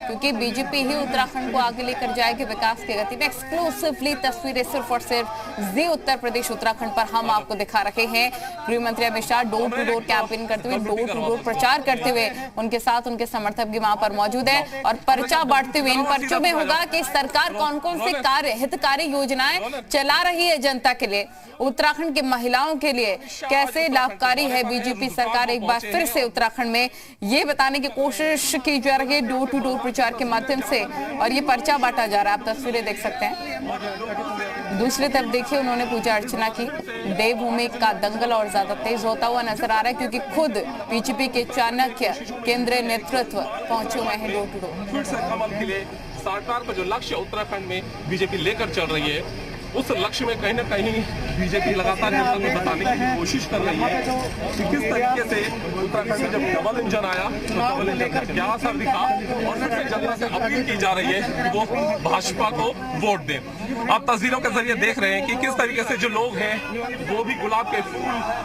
क्योंकि बीजेपी ही उत्तराखंड को आगे लेकर जाएगी विकास की गति में। एक्सक्लूसिवली तस्वीरें सिर्फ और सिर्फ जी उत्तर प्रदेश उत्तराखंड पर हम आपको दिखा रहे हैं। गृह मंत्री Amit Shah door to door campaign करते हुए, डोर टू डोर प्रचार करते हुए उनके साथ उनके समर्थक भी वहां पर मौजूद है और पर्चा बांटते हुए इन पर्चों में होगा कि सरकार कौन कौन से कार्य हितकारी योजनाएं चला रही है जनता के लिए, उत्तराखंड की महिलाओं के लिए कैसे लाभकारी है बीजेपी सरकार। एक बार फिर से उत्तराखंड में ये बताने की कोशिश की जा रही है डोर टू डोर प्रचार के माध्यम से, और ये पर्चा बांटा जा रहा है। आप तस्वीरें देख सकते हैं। दूसरी तरफ देखिए, उन्होंने पूजा अर्चना की। देवभूमि का दंगल और ज्यादा तेज होता हुआ नजर आ रहा है क्योंकि खुद बीजेपी के चाणक्य केंद्रीय नेतृत्व पहुंचे हुए हैं डोर टू डोर। फिर से कमल के लिए सरकार का जो लक्ष्य उत्तराखंड में बीजेपी लेकर चल रही है, उस लक्ष्य में कहीं ना कहीं बीजेपी लगातार जनता को बताने की कोशिश कर रही है कि किस तरीके से उत्तराखंड में जब डबल इंजन आया तो डबल इंजन का क्या असर दिखा, और फिर से जनता से अपील की जा रही है कि वो भाजपा को वोट दें। आप तस्वीरों के जरिए देख रहे हैं कि किस तरीके से जो लोग हैं वो भी गुलाब के फूल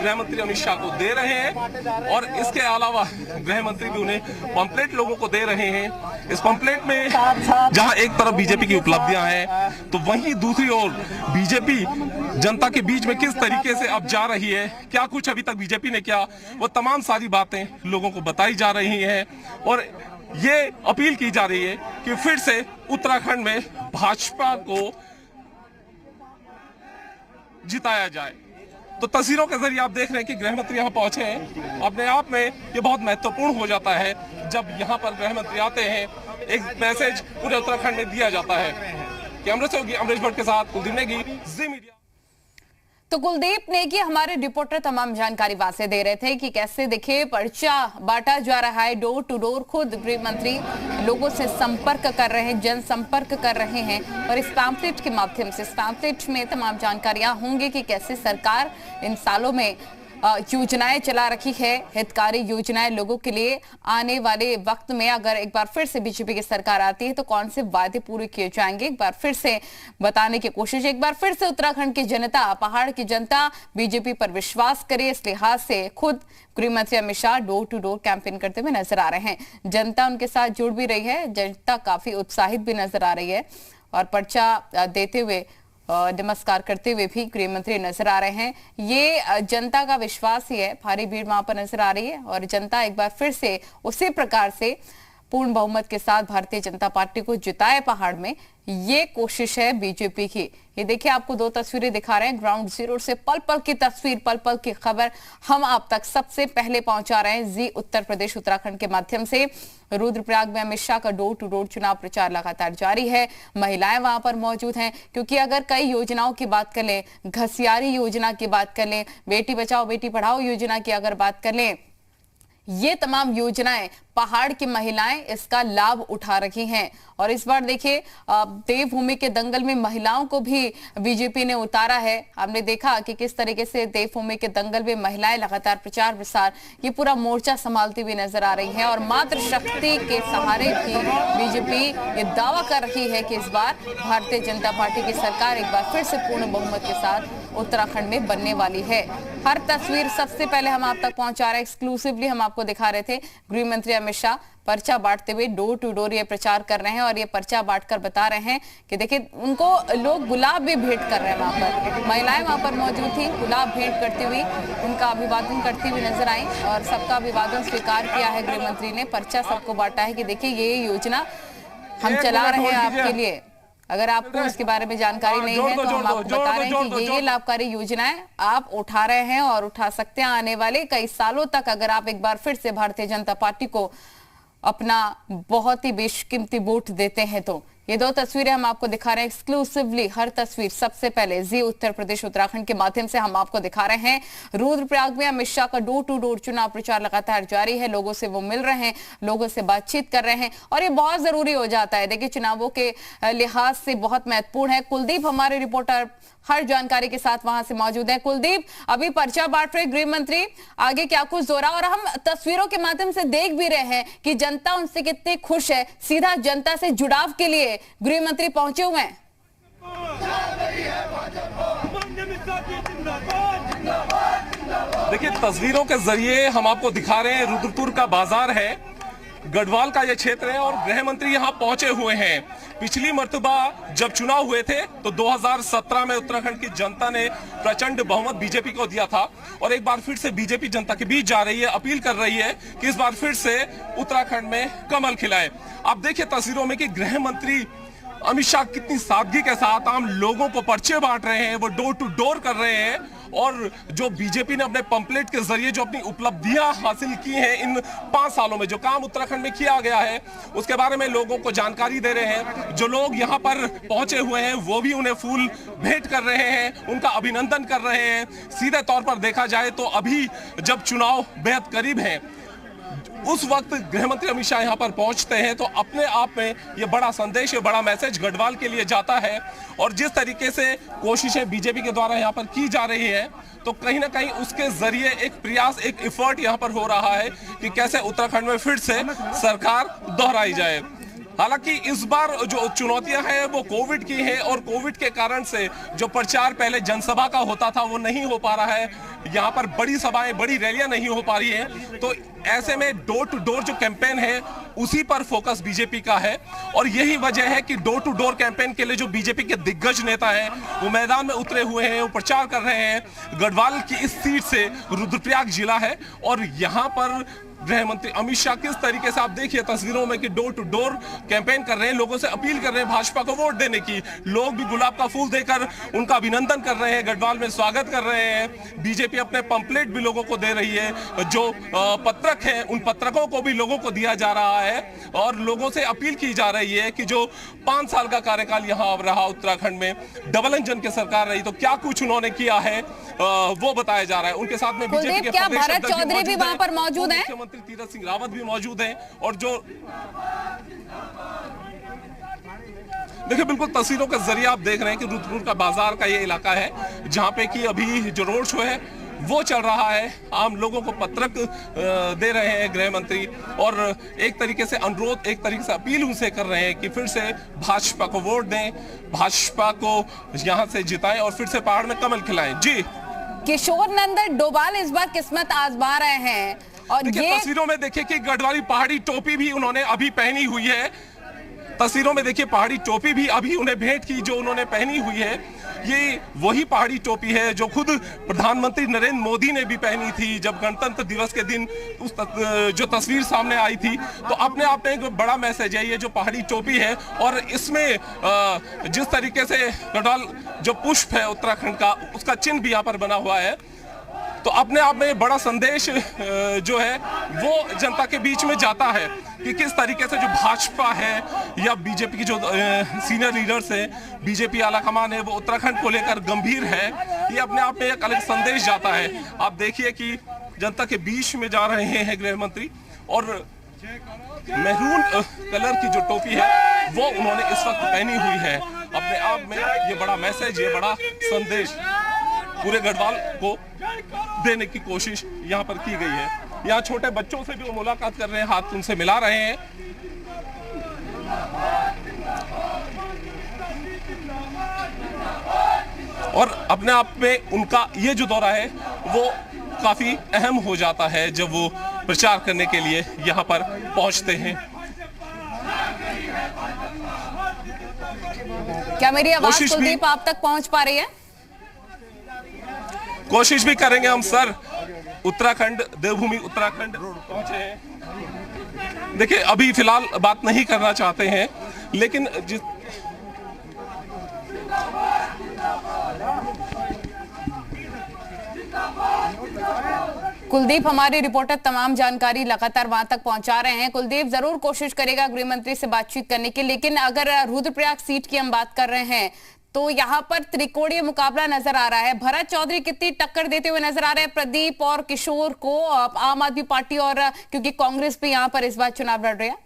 गृह मंत्री अमित शाह को दे रहे हैं, और इसके अलावा गृह मंत्री भी उन्हें पंपलेट लोगों को दे रहे हैं। इस पंपलेट में जहां एक तरफ बीजेपी की उपलब्धियां हैं तो वहीं दूसरी ओर बीजेपी जनता के बीच में किस तरीके से अब जा रही है, क्या कुछ अभी तक बीजेपी ने किया, वो तमाम सारी बातें लोगों को बताई जा रही हैं, और ये अपील की जा रही है कि फिर से उत्तराखंड में भाजपा को जिताया जाए। तो तस्वीरों के जरिए आप देख रहे हैं कि गृह मंत्री यहाँ पहुंचे हैं। अपने आप में ये बहुत महत्वपूर्ण हो जाता है जब यहाँ पर गृह मंत्री आते हैं, एक मैसेज पूरे उत्तराखंड में दिया जाता है। कैमरे से होगी अमरीश भट्ट के साथ कुलदीप नेगी, जी मीडिया। तो कुलदीप नेगी हमारे रिपोर्टर तमाम जानकारी वासे दे रहे थे कि कैसे देखिए पर्चा बांटा जा रहा है डोर टू डोर। खुद गृह मंत्री लोगों से संपर्क कर रहे हैं, जनसंपर्क कर रहे हैं, और इस पैम्फलेट के माध्यम से, इस पैम्फलेट में तमाम जानकारियां होंगी कि कैसे सरकार इन सालों में योजनाएं चला रखी है, हितकारी योजनाएं लोगों के लिए। आने वाले वक्त में अगर एक बार फिर से बीजेपी की सरकार आती है तो कौन से वादे पूरे किए जाएंगे, एक बार फिर से बताने की कोशिश। एक बार फिर से उत्तराखंड की जनता, पहाड़ की जनता बीजेपी पर विश्वास करे, इस लिहाज से खुद गृह मंत्री Amit Shah door to door campaign करते हुए नजर आ रहे हैं। जनता उनके साथ जुड़ भी रही है, जनता काफी उत्साहित भी नजर आ रही है, और पर्चा देते हुए नमस्कार करते हुए भी गृह मंत्री नजर आ रहे हैं। ये जनता का विश्वास ही है, भारी भीड़ वहां पर नजर आ रही है, और जनता एक बार फिर से उसी प्रकार से पूर्ण बहुमत के साथ भारतीय जनता पार्टी को जिताए पहाड़ में, ये कोशिश है बीजेपी की। ये देखिए, आपको दो तस्वीरें दिखा रहे हैं ग्राउंड जीरो से, पल पल की तस्वीर, पल पल की खबर हम आप तक सबसे पहले पहुंचा रहे हैं जी उत्तर प्रदेश उत्तराखंड के माध्यम से। रुद्रप्रयाग में अमित शाह का डोर टू डोर चुनाव प्रचार लगातार जारी है। महिलाएं वहां पर मौजूद हैं क्योंकि अगर कई योजनाओं की बात कर लें, घसियारी योजना की बात कर लें, बेटी बचाओ बेटी पढ़ाओ योजना की अगर बात कर लें, ये तमाम योजनाएं पहाड़ की महिलाएं इसका लाभ उठा रही हैं। और इस बार देखिए, देवभूमि के दंगल में महिलाओं को भी बीजेपी ने उतारा है। हमने देखा कि किस तरीके से देवभूमि के दंगल में महिलाएं लगातार प्रचार प्रसार, ये पूरा मोर्चा संभालती हुई नजर आ रही हैं, और मातृ शक्ति के सहारे भी बीजेपी ये दावा कर रही है कि इस बार भारतीय जनता पार्टी की सरकार एक बार फिर से पूर्ण बहुमत के साथ उत्तराखंड में बनने वाली है। हर तस्वीर सबसे पहले हम आप तक पहुंचा रहे हैं, एक्सक्लूसिवली हम आपको दिखा रहे थे। गृह मंत्री अमित शाह पर्चा बांटते हुए डोर टू डोर ये प्रचार कर रहे हैं, और ये पर्चा बांटकर बता रहे हैं कि देखिए, उनको लोग गुलाब भी भेंट कर रहे हैं। वहां पर महिलाएं वहां पर मौजूद थी, गुलाब भेंट करती हुई उनका अभिवादन करती हुई नजर आई, और सबका अभिवादन स्वीकार किया है गृह मंत्री ने। पर्चा सबको बांटा है कि देखिए, ये योजना हम चला रहे हैं आपके लिए। अगर आपको इसके बारे में जानकारी नहीं है तो हम आपको बता रहे हैं कि ये लाभकारी योजनाएं आप उठा रहे हैं और उठा सकते हैं आने वाले कई सालों तक, अगर आप एक बार फिर से भारतीय जनता पार्टी को अपना बहुत ही बेशकीमती वोट देते हैं तो। ये दो तस्वीरें हम आपको दिखा रहे हैं एक्सक्लूसिवली। हर तस्वीर सबसे पहले जी उत्तर प्रदेश उत्तराखंड के माध्यम से हम आपको दिखा रहे हैं। रुद्रप्रयाग में अमित शाह का डोर टू डोर चुनाव प्रचार लगातार जारी है, लोगों से वो मिल रहे हैं, लोगों से बातचीत कर रहे हैं, और ये बहुत जरूरी हो जाता है। देखिए, चुनावों के लिहाज से बहुत महत्वपूर्ण है। कुलदीप हमारे रिपोर्टर हर जानकारी के साथ वहां से मौजूद है। कुलदीप, अभी पर्चा बांट रहे गृह मंत्री, आगे क्या कुछ दोहरा, और हम तस्वीरों के माध्यम से देख भी रहे हैं कि जनता उनसे कितनी खुश है, सीधा जनता से जुड़ाव के लिए गृह मंत्री पहुंचे हुए हैं। देखिए, तस्वीरों के जरिए हम आपको दिखा रहे हैं रुद्रपुर का बाजार है। गढ़वाल का यह क्षेत्र है और गृह मंत्री यहाँ पहुंचे हुए हैं। पिछली मर्तबा जब चुनाव हुए थे तो 2017 में उत्तराखंड की जनता ने प्रचंड बहुमत बीजेपी को दिया था और एक बार फिर से बीजेपी जनता के बीच जा रही है, अपील कर रही है कि इस बार फिर से उत्तराखंड में कमल खिलाए। आप देखिए तस्वीरों में कि गृह मंत्री अमित शाह कितनी सादगी के साथ आम लोगों को पर्चे बांट रहे हैं, वो डोर टू डोर कर रहे हैं और जो बीजेपी ने अपने पंपलेट के जरिए जो अपनी उपलब्धियां हासिल की हैं इन 5 सालों में, जो काम उत्तराखंड में किया गया है उसके बारे में लोगों को जानकारी दे रहे हैं। जो लोग यहां पर पहुंचे हुए हैं वो भी उन्हें फूल भेंट कर रहे हैं, उनका अभिनंदन कर रहे हैं। सीधे तौर पर देखा जाए तो अभी जब चुनाव बेहद करीब है उस वक्त गृह मंत्री अमित शाह यहाँ पर पहुंचते हैं तो अपने आप में ये बड़ा संदेश, ये बड़ा मैसेज गढ़वाल के लिए जाता है। और जिस तरीके से कोशिशें बीजेपी के द्वारा यहाँ पर की जा रही है तो कहीं ना कहीं उसके जरिए एक प्रयास, एक एफर्ट यहाँ पर हो रहा है कि कैसे उत्तराखंड में फिर से सरकार दोहराई जाए। हालांकि इस बार जो चुनौतियां हैं वो कोविड की हैं और कोविड के कारण से जो प्रचार पहले जनसभा का होता था वो नहीं हो पा रहा है, यहाँ पर बड़ी सभाएं, बड़ी रैलियां नहीं हो पा रही हैं। तो ऐसे में डोर टू डोर जो कैंपेन है उसी पर फोकस बीजेपी का है और यही वजह है कि डोर टू डोर कैंपेन के लिए जो बीजेपी के दिग्गज नेता हैं वो मैदान में उतरे हुए हैं, वो प्रचार कर रहे हैं। गढ़वाल की इस सीट से रुद्रप्रयाग जिला है और यहाँ पर गृह मंत्री अमित शाह किस तरीके से, आप देखिए तस्वीरों में कि डोर टू डोर कैंपेन कर रहे हैं, लोगों से अपील कर रहे हैं भाजपा को वोट देने की। लोग भी गुलाब का फूल देकर उनका अभिनंदन कर रहे हैं, गढ़वाल में स्वागत कर रहे हैं। बीजेपी अपने पंपलेट भी लोगों को दे रही है, जो पत्रक हैं उन पत्रकों को भी लोगों को दिया जा रहा है और लोगों से अपील की जा रही है कि जो 5 साल का कार्यकाल यहाँ रहा उत्तराखंड में, डबल इंजन की सरकार रही, तो क्या कुछ उन्होंने किया है वो बताया जा रहा है। उनके साथ में बीजेपी के क्या भरत चौधरी भी वहां पर मौजूद हैं? मुख्यमंत्री तीरथ सिंह रावत भी मौजूद हैं और जो देखिए बिल्कुल तस्वीरों के जरिए आप देख रहे हैं कि रुद्रपुर का बाजार का ये इलाका है जहां पे कि अभी जो रोड शो है वो चल रहा है। आम लोगों को पत्रक दे रहे हैं गृह मंत्री और एक तरीके से अनुरोध, एक तरीके से अपील उनसे कर रहे हैं कि फिर से भाजपा को वोट दें, भाजपा को यहां से जिताएं और फिर से पहाड़ में कमल खिलाएं। जी, किशोर नंदन डोभाल इस बार किस्मत आजमा रहे हैं और ये तस्वीरों में देखिए कि गढ़वाली पहाड़ी टोपी भी उन्होंने अभी पहनी हुई है। तस्वीरों में देखिए पहाड़ी टोपी भी अभी उन्हें भेंट की जो उन्होंने पहनी हुई है। ये वही पहाड़ी टोपी है जो खुद प्रधानमंत्री नरेंद्र मोदी ने भी पहनी थी जब गणतंत्र दिवस के दिन उस जो तस्वीर सामने आई थी। तो अपने आप में एक बड़ा मैसेज है ये जो पहाड़ी टोपी है और इसमें जिस तरीके से गढ़वाल जो पुष्प है उत्तराखंड का उसका चिन्ह भी यहाँ पर बना हुआ है। तो अपने आप में बड़ा संदेश जो है वो जनता के बीच में जाता है कि किस तरीके से जो भाजपा है या बीजेपी की जो सीनियर लीडर्स हैं, बीजेपी आलाकमान है, वो उत्तराखंड को लेकर गंभीर है। ये अपने आप में एक अलग संदेश जाता है। आप देखिए कि जनता के बीच में जा रहे हैं गृह मंत्री और मैरून कलर की जो टोपी है वो उन्होंने इस वक्त पहनी हुई है। अपने आप में ये बड़ा मैसेज, ये बड़ा संदेश पूरे गढ़वाल को देने की कोशिश यहाँ पर की गई है। यहाँ छोटे बच्चों से भी वो मुलाकात कर रहे हैं, हाथ उनसे मिला रहे हैं। और अपने आप में उनका ये जो दौरा है वो काफी अहम हो जाता है जब वो प्रचार करने के लिए यहाँ पर पहुंचते हैं। क्या मेरी आवाज कुलदीप आप तक पहुंच पा रही है? कोशिश भी करेंगे हम सर। उत्तराखंड, देवभूमि उत्तराखंड पहुंचे हैं। देखिए अभी फिलहाल बात नहीं करना चाहते हैं लेकिन कुलदीप हमारे रिपोर्टर तमाम जानकारी लगातार वहां तक पहुंचा रहे हैं। कुलदीप जरूर कोशिश करेगा गृह मंत्री से बातचीत करने की, लेकिन अगर रुद्रप्रयाग सीट की हम बात कर रहे हैं तो यहाँ पर त्रिकोणीय मुकाबला नजर आ रहा है। भरत चौधरी कितनी टक्कर देते हुए नजर आ रहे हैं प्रदीप और किशोर को, आम आदमी पार्टी और क्योंकि कांग्रेस भी यहाँ पर इस बार चुनाव लड़ रही है।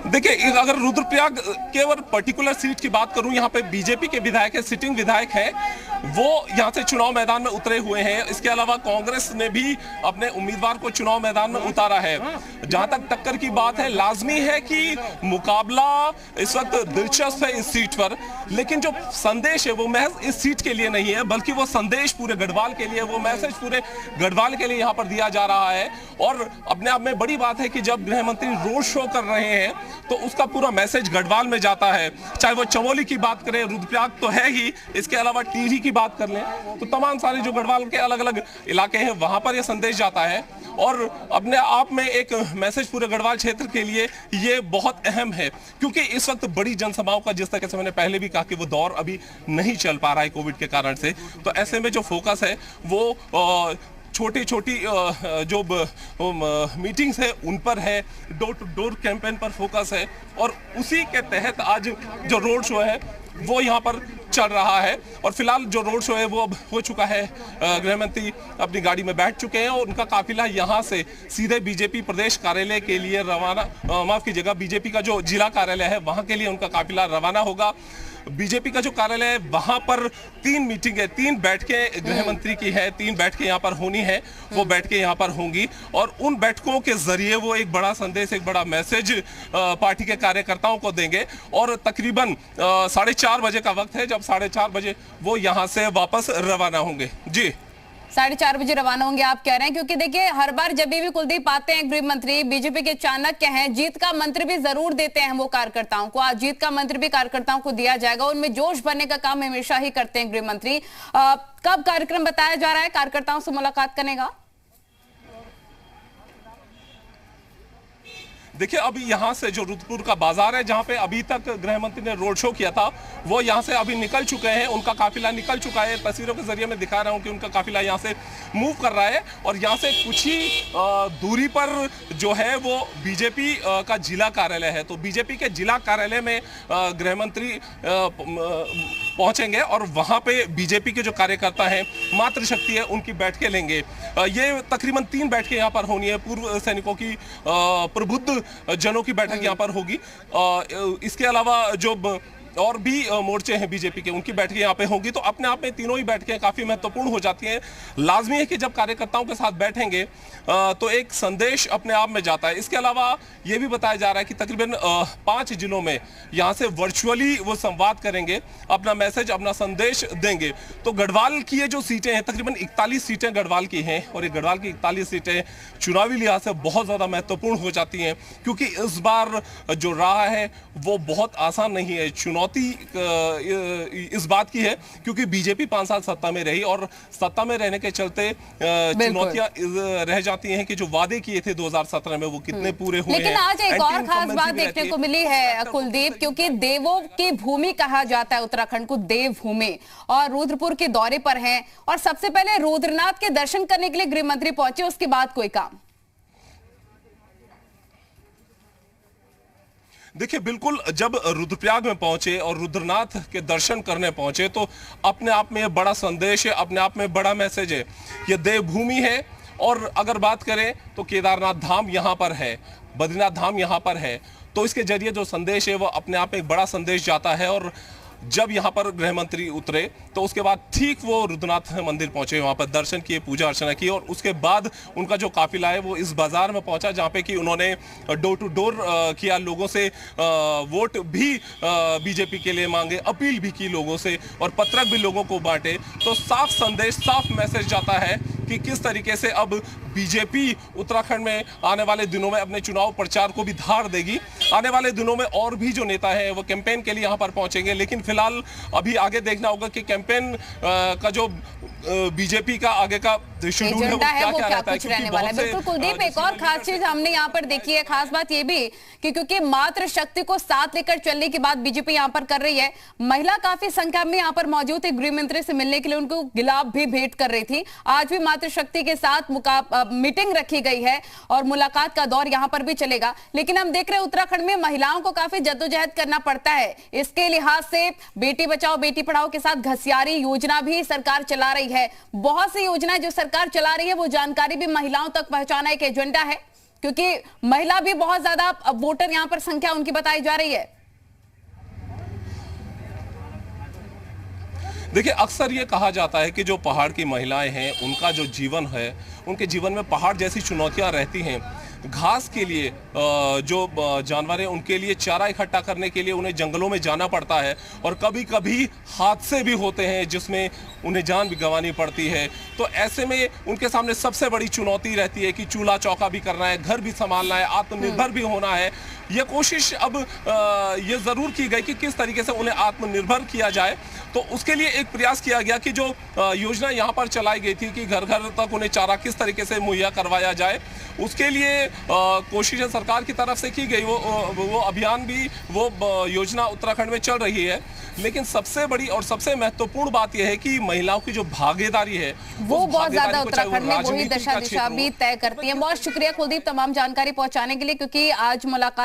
देखिए अगर रुद्रप्रयाग केवल पर्टिकुलर सीट की बात करूं, यहाँ पे बीजेपी के विधायक है, सिटिंग विधायक है वो यहाँ से चुनाव मैदान में उतरे हुए हैं। इसके अलावा कांग्रेस ने भी अपने उम्मीदवार को चुनाव मैदान में उतारा है। जहां तक टक्कर की बात है, लाजमी है कि मुकाबला इस वक्त दिलचस्प है इस सीट पर, लेकिन जो संदेश है वो महज इस सीट के लिए नहीं है, बल्कि वो संदेश पूरे गढ़वाल के लिए, वो मैसेज पूरे गढ़वाल के लिए यहाँ पर दिया जा रहा है। और अपने आप में बड़ी बात है कि जब गृह मंत्री रोड शो कर रहे हैं तो उसका पूरा मैसेज गढ़वाल में जाता है। चाहे वो चमोली की बात करें, रुद्रप्रयाग तो है ही, इसके अलावा टिहरी की बात कर लें तो तमाम सारे जो गढ़वाल के अलग अलग इलाके हैं वहां पर यह संदेश जाता है। और अपने आप में एक मैसेज पूरे गढ़वाल क्षेत्र के लिए ये बहुत अहम है, क्योंकि इस वक्त बड़ी जनसभाओं का, जिस तरह से मैंने पहले भी कहा कि वो दौर अभी नहीं चल पा रहा है कोविड के कारण से, तो ऐसे में जो फोकस है वो छोटी छोटी जो मीटिंग्स है उन पर है, डोर टू डोर कैंपेन पर फोकस है। और उसी के तहत आज जो रोड शो है वो यहाँ पर चल रहा है। और फिलहाल जो रोड शो है वो अब हो चुका है, गृह मंत्री अपनी गाड़ी में बैठ चुके हैं और उनका काफिला यहाँ से सीधे बीजेपी प्रदेश कार्यालय के लिए रवाना, माफ कीजिएगा, बीजेपी का जो जिला कार्यालय है वहां के लिए उनका काफिला रवाना होगा। बीजेपी का जो कार्यालय है वहां पर 3 मीटिंग है, 3 बैठकें गृह मंत्री की है, 3 बैठकें यहाँ पर होनी है, वो बैठकें यहाँ पर होंगी। और उन बैठकों के जरिए वो एक बड़ा संदेश, एक बड़ा मैसेज पार्टी के कार्यकर्ताओं को देंगे। और तकरीबन 4:30 बजे का वक्त है, जब 4:30 बजे वो यहाँ से वापस रवाना होंगे। जी 4:30 बजे रवाना होंगे आप कह रहे हैं, क्योंकि देखिए हर बार जब भी कुलदीप आते हैं गृह मंत्री, बीजेपी के चाणक्य हैं, जीत का मंत्र भी जरूर देते हैं वो कार्यकर्ताओं को। आज जीत का मंत्र भी कार्यकर्ताओं को दिया जाएगा, उनमें जोश भरने का काम हमेशा ही करते हैं गृह मंत्री। कब कार्यक्रम बताया जा रहा है, कार्यकर्ताओं से मुलाकात करने का? देखिए, अभी यहाँ से जो रुद्रपुर का बाजार है जहाँ पे अभी तक गृह मंत्री ने रोड शो किया था, वो यहाँ से अभी निकल चुके हैं, उनका काफिला निकल चुका है। तस्वीरों के जरिए मैं दिखा रहा हूँ कि उनका काफिला यहाँ से मूव कर रहा है। और यहाँ से कुछ ही दूरी पर जो है वो बीजेपी का जिला कार्यालय है, तो बीजेपी के जिला कार्यालय में गृह मंत्री पहुंचेंगे और वहाँ पे बीजेपी के जो कार्यकर्ता हैं, मातृशक्ति है, उनकी बैठकें लेंगे। ये तकरीबन 3 बैठकें यहाँ पर होनी है। पूर्व सैनिकों की, प्रबुद्ध जनों की बैठक यहाँ पर होगी। इसके अलावा जो और भी मोर्चे हैं बीजेपी के, उनकी बैठकें यहाँ पे होंगी। तो अपने आप में तीनों ही बैठकें काफी महत्वपूर्ण हो जाती हैं। लाजमी है कि जब कार्यकर्ताओं के साथ बैठेंगे तो एक संदेश अपने आप में जाता है। इसके अलावा ये भी बताया जा रहा है कि तकरीबन 5 जिलों में यहाँ से वर्चुअली वो संवाद करेंगे, अपना मैसेज, अपना संदेश देंगे। तो गढ़वाल की ये जो सीटें हैं, तकरीबन 41 सीटें गढ़वाल की हैं, और ये गढ़वाल की 41 सीटें चुनावी लिहाज से बहुत ज्यादा महत्वपूर्ण हो जाती हैं, क्योंकि इस बार जो राह है वो बहुत आसान नहीं है। चुनाव इस बात की है क्योंकि बीजेपी 5 साल सत्ता में रही, और सत्ता में रहने के चलते चुनौतियां रह जाती हैं कि जो वादे किए थे 2017 में वो कितने पूरे हुए हैं। लेकिन आज एक और खास बात देखने को मिली है कुलदीप, क्योंकि देवों की भूमि कहा जाता है उत्तराखंड को, देवभूमि, और रुद्रपुर के दौरे पर हैं और सबसे पहले रुद्रनाथ के दर्शन करने के लिए गृह मंत्री पहुंचे, उसके बाद कोई काम? देखिए, बिल्कुल, जब रुद्रप्रयाग में पहुंचे और रुद्रनाथ के दर्शन करने पहुंचे तो अपने आप में बड़ा संदेश है, अपने आप में बड़ा मैसेज है। ये देवभूमि है, और अगर बात करें तो केदारनाथ धाम यहाँ पर है, बद्रीनाथ धाम यहाँ पर है, तो इसके जरिए जो संदेश है वो अपने आप में एक बड़ा संदेश जाता है। और जब यहाँ पर गृह मंत्री उतरे तो उसके बाद ठीक वो रुद्रनाथ मंदिर पहुंचे, वहाँ पर दर्शन किए, पूजा अर्चना की, और उसके बाद उनका जो काफिला है वो इस बाजार में पहुंचा, जहाँ पे कि उन्होंने डोर टू डोर किया, लोगों से वोट भी बीजेपी के लिए मांगे, अपील भी की लोगों से, और पत्रक भी लोगों को बांटे। तो साफ संदेश, साफ मैसेज जाता है कि किस तरीके से अब बीजेपी उत्तराखंड में आने वाले दिनों में अपने चुनाव प्रचार को भी धार देगी। आने वाले दिनों में और भी जो नेता हैं वो कैंपेन के लिए यहाँ पर पहुंचेंगे, लेकिन फिलहाल अभी आगे देखना होगा कि कैंपेन का जो बीजेपी का आगे का शेड्यूल है वो क्या कुछ रहने वाला है। बिल्कुल कुलदीप, एक और खास चीज हमने यहाँ पर देखी है, खास बात ये भी कि क्योंकि मातृशक्ति को साथ लेकर चलने की बात बीजेपी यहाँ पर कर रही है, महिला काफी संख्या में यहाँ पर मौजूद थी, गृह मंत्री से मिलने के लिए उनको गुलाब भी भेंट कर रही थी। आज भी मातृशक्ति के साथ मीटिंग रखी गई है और मुलाकात का दौर यहाँ पर भी चलेगा। लेकिन हम देख रहे हैं उत्तराखंड में महिलाओं को काफी जद्दोजहद करना पड़ता है। इसके लिहाज से बेटी बचाओ बेटी पढ़ाओ के साथ घसियारी योजना भी सरकार चला रही है। बहुत सी योजनाएं जो सरकार चला रही है वो जानकारी भी महिलाओं तक पहुंचाना एक एजेंडा है, क्योंकि महिला भी बहुत ज्यादा वोटर यहां पर संख्या उनकी बताई जा रही है। देखिए, अक्सर ये कहा जाता है कि जो पहाड़ की महिलाएं हैं उनका जो जीवन है, उनके जीवन में पहाड़ जैसी चुनौतियां रहती हैं। घास के लिए जो जानवर हैं उनके लिए चारा इकट्ठा करने के लिए उन्हें जंगलों में जाना पड़ता है और कभी कभी हादसे भी होते हैं जिसमें उन्हें जान भी गंवानी पड़ती है। तो ऐसे में उनके सामने सबसे बड़ी चुनौती रहती है कि चूल्हा चौका भी करना है, घर भी संभालना है, आत्मनिर्भर भी होना है। ये कोशिश अब ये जरूर की गई कि किस तरीके से उन्हें आत्मनिर्भर किया जाए। तो उसके लिए एक प्रयास किया गया कि जो योजना यहाँ पर चलाई गई थी कि घर घर तक उन्हें चारा किस तरीके से मुहैया करवाया जाए, उसके लिए कोशिशें सरकार की तरफ से की गई। वो अभियान भी, वो योजना उत्तराखंड में चल रही है। लेकिन सबसे बड़ी और सबसे महत्वपूर्ण बात यह है कि महिलाओं की जो भागीदारी है वो बहुत ज्यादा उत्तराखंड में वही दशा दिशा भी तय करती है। बहुत शुक्रिया कुलदीप तमाम जानकारी पहुंचाने के लिए, क्योंकि आज मुलाकात